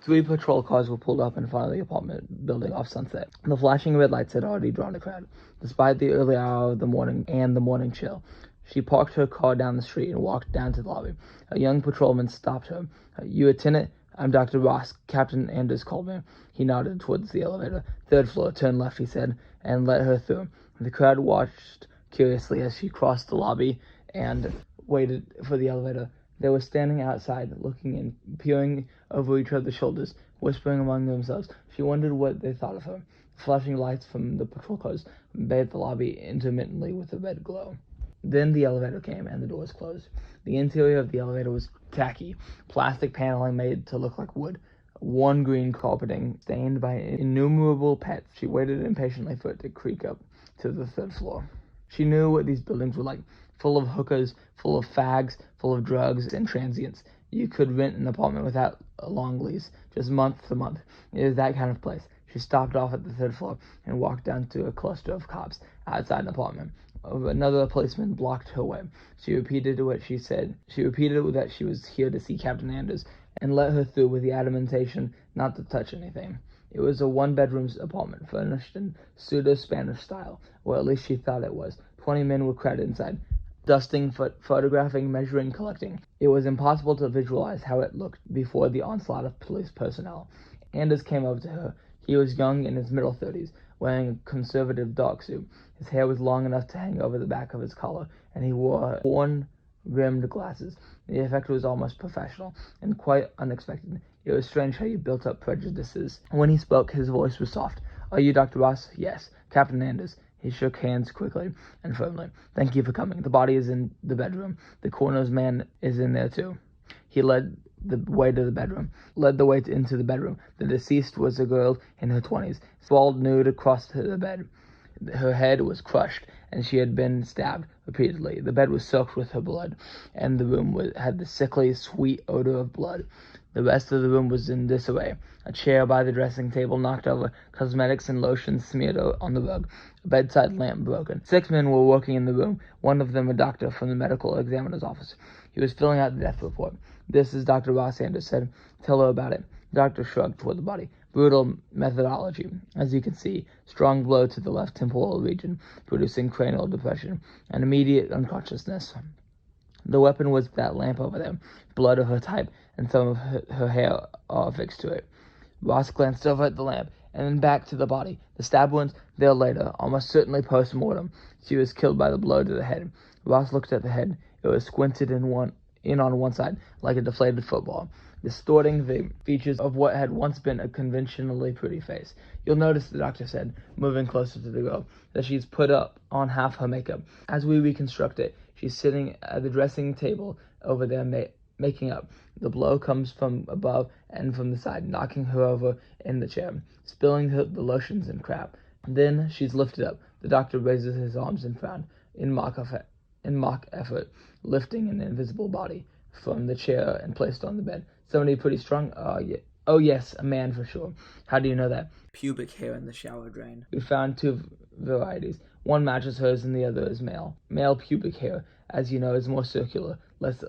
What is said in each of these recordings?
3 patrol cars were pulled up in front of the apartment building off Sunset. The flashing red lights had already drawn a crowd, despite the early hour of the morning and the morning chill. She parked her car down the street and walked down to the lobby. A young patrolman stopped her. "You a tenant?" "I'm Dr. Ross. Captain Anders called me." He nodded towards the elevator. "Third floor, turn left," he said, and let her through. The crowd watched curiously as she crossed the lobby and waited for the elevator. They were standing outside, looking in, peering over each other's shoulders, whispering among themselves. She wondered what they thought of her. Flashing lights from the patrol cars bathed the lobby intermittently with a red glow. Then the elevator came, and the doors closed. The interior of the elevator was tacky, plastic paneling made to look like wood, worn green carpeting stained by innumerable pets. She waited impatiently for it to creak up to the 3rd floor. She knew what these buildings were like, full of hookers, full of fags, full of drugs and transients. You could rent an apartment without a long lease, just month to month. It was that kind of place. She stopped off at the 3rd floor and walked down to a cluster of cops outside an apartment. Another policeman blocked her way. She repeated what she said. She repeated that she was here to see Captain Anders, and let her through with the adamantine not to touch anything. It was a 1-bedroom apartment, furnished in pseudo-Spanish style, or at least she thought it was. 20 men were crowded inside, dusting, photographing, measuring, collecting. It was impossible to visualize how it looked before the onslaught of police personnel. Anders came over to her. He was young, in his middle 30s, wearing a conservative dark suit. His hair was long enough to hang over the back of his collar, and he wore horn-rimmed glasses. The effect was almost professional, and quite unexpected. It was strange how he built up prejudices. When he spoke, his voice was soft. "Are you Dr. Ross?" "Yes." "Captain Anders." He shook hands quickly and firmly. "Thank you for coming. The body is in the bedroom. The coroner's man is in there too." He led the way into the bedroom. The deceased was a girl in her 20s, sprawled nude across the bed. Her head was crushed, and she had been stabbed repeatedly. The bed was soaked with her blood, and the room had the sickly, sweet odor of blood. The rest of the room was in disarray. A chair by the dressing table knocked over, cosmetics and lotions smeared on the rug, a bedside lamp broken. 6 men were working in the room, one of them a doctor from the medical examiner's office. He was filling out the death report. "This is Dr. Ross," Anders said. "Tell her about it." The doctor shrugged toward the body. "Brutal methodology. As you can see, strong blow to the left temporal region, producing cranial depression and immediate unconsciousness. The weapon was that lamp over there. Blood of her type, and some of her hair are affixed to it." Ross glanced over at the lamp, and then back to the body. The stab wounds, there later, almost certainly post-mortem. She was killed by the blow to the head. Ross looked at the head. It was squinted in on one side, like a deflated football, distorting the features of what had once been a conventionally pretty face. "You'll notice," the doctor said, moving closer to the girl, "that she's put on half her makeup. As we reconstruct it, she's sitting at the dressing table over there making up. The blow comes from above and from the side, knocking her over in the chair, spilling the lotions and crap. Then she's lifted up." The doctor raises his arms and frowned in mock effort, lifting an invisible body from the chair and placed on the bed. "Somebody pretty strong?" Yeah. "Oh yes, a man for sure." "How do you know that?" "Pubic hair in the shower drain. We found 2 varieties. One matches hers and the other is male. Male pubic hair, as you know, is more circular, less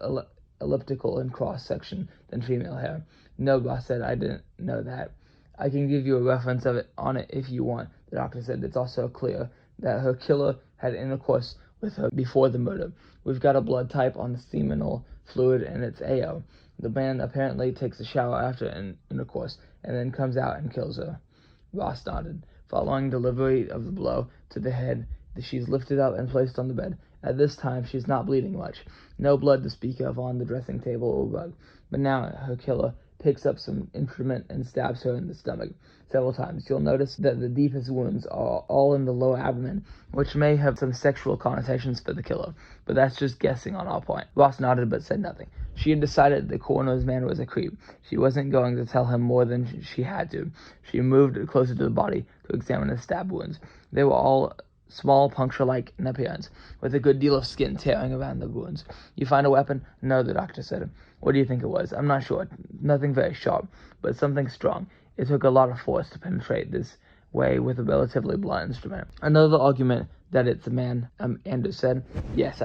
elliptical in cross-section than female hair." "No," Ross said, "I didn't know that." "I can give you a reference on it if you want," the doctor said. "It's also clear that her killer had intercourse with her before the murder. We've got a blood type on the seminal fluid, and it's AO. The man apparently takes a shower after intercourse, and then comes out and kills her." Ross nodded. Following delivery of the blow to the head, she's lifted up and placed on the bed. At this time, she's not bleeding much. No blood to speak of on the dressing table or rug. But now her killer picks up some instrument and stabs her in the stomach several times. You'll notice that the deepest wounds are all in the lower abdomen, which may have some sexual connotations for the killer, but that's just guessing on our point." Ross nodded but said nothing. She had decided the coroner's man was a creep. She wasn't going to tell him more than she had to. She moved closer to the body to examine the stab wounds. They were all small, puncture-like in appearance, with a good deal of skin tearing around the wounds. "You find a weapon?" "No," the doctor said. "What do you think it was?" "I'm not sure. Nothing very sharp, but something strong. It took a lot of force to penetrate this way with a relatively blunt instrument." "Another argument that it's a man," Anders said. Yes,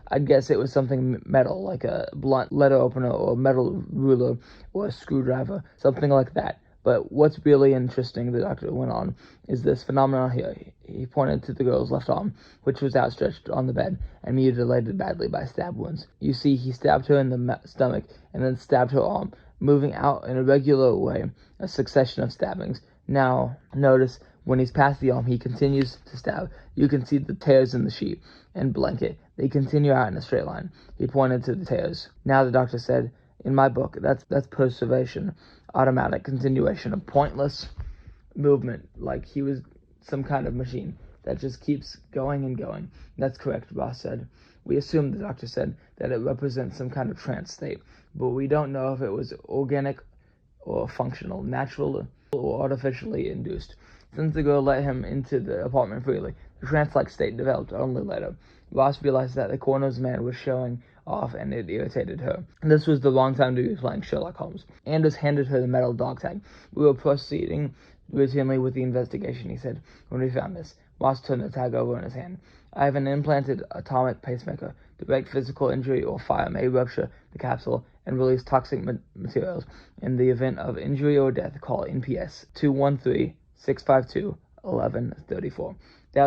I'd guess it was something metal, like a blunt letter opener or a metal ruler or a screwdriver, something like that. But what's really interesting, the doctor went on, is this phenomenon here. He pointed to the girl's left arm, which was outstretched on the bed and mutilated badly by stab wounds. You see, he stabbed her in the stomach and then stabbed her arm, moving out in a regular way, a succession of stabbings. Now, notice when he's past the arm, he continues to stab. You can see the tears in the sheet and blanket. They continue out in a straight line. He pointed to the tears. Now, the doctor said, in my book, that's perseveration, automatic continuation of pointless movement, like he was some kind of machine that just keeps going and going. That's correct, Ross said. We assume, the doctor said, that it represents some kind of trance state, but we don't know if it was organic or functional, natural or artificially induced. Since the girl let him into the apartment freely, the trance-like state developed only later. Ross realized that the coroner's man was showing off, and it irritated her. This was the wrong time to be playing Sherlock Holmes. Anders handed her the metal dog tag. We were proceeding routinely with the investigation, he said, when we found this. Ross turned the tag over in his hand. I have an implanted atomic pacemaker. Direct physical injury or fire may rupture the capsule and release toxic materials. In the event of injury or death, call NPS 213-652-1134. That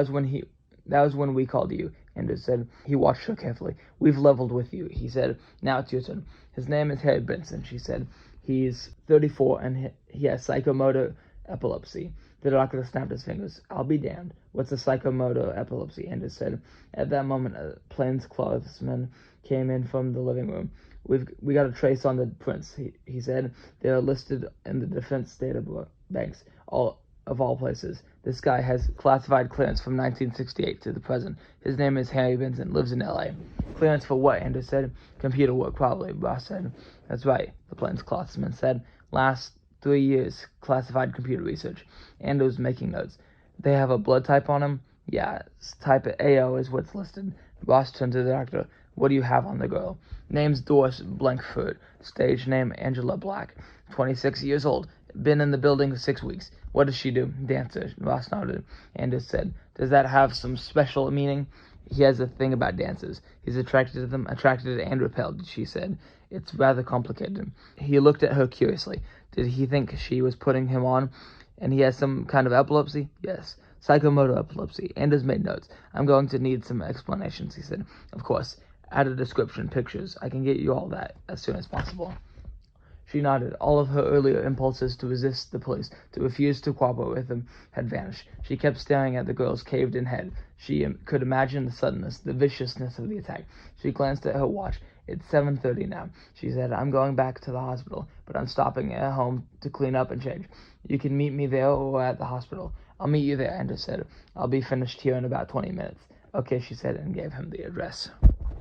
was when we called you, Anders said. He watched her carefully. We've leveled with you, he said. Now it's your turn. His name is Harry Benson, she said. He's 34 and he has psychomotor epilepsy. The doctor snapped his fingers. I'll be damned. What's a psychomotor epilepsy? Anders said. At that moment, a plainclothesman came in from the living room. We got a trace on the prints, he said. They are listed in the defense databanks, all places. This guy has classified clearance from 1968 to the present. His name is Harry Benson, lives in L.A. Clearance for what? Anders said. Computer work, probably, Ross said. That's right, the plainclothesman said. Last 3 years, classified computer research. Anders making notes. They have a blood type on him? Yeah, type AO is what's listed. Ross turned to the doctor. What do you have on the girl? Name's Doris Blankford. Stage name Angela Black. 26 years old. Been in the building 6 weeks. What does she do? Dancer. Ross nodded. Anders said, does that have some special meaning? He has a thing about dancers. He's attracted to them, attracted and repelled, she said. It's rather complicated. He looked at her curiously. Did he think she was putting him on? And he has some kind of epilepsy? Yes. Psychomotor epilepsy. Anders made notes. I'm going to need some explanations, he said. Of course. Add a description, pictures. I can get you all that as soon as possible. She nodded. All of her earlier impulses to resist the police, to refuse to cooperate with them, had vanished. She kept staring at the girl's caved-in head. She could imagine the suddenness, the viciousness of the attack. She glanced at her watch. It's 7:30 now, she said. I'm going back to the hospital, but I'm stopping at home to clean up and change. You can meet me there or at the hospital. I'll meet you there, Anders said. I'll be finished here in about 20 minutes. Okay, she said, and gave him the address.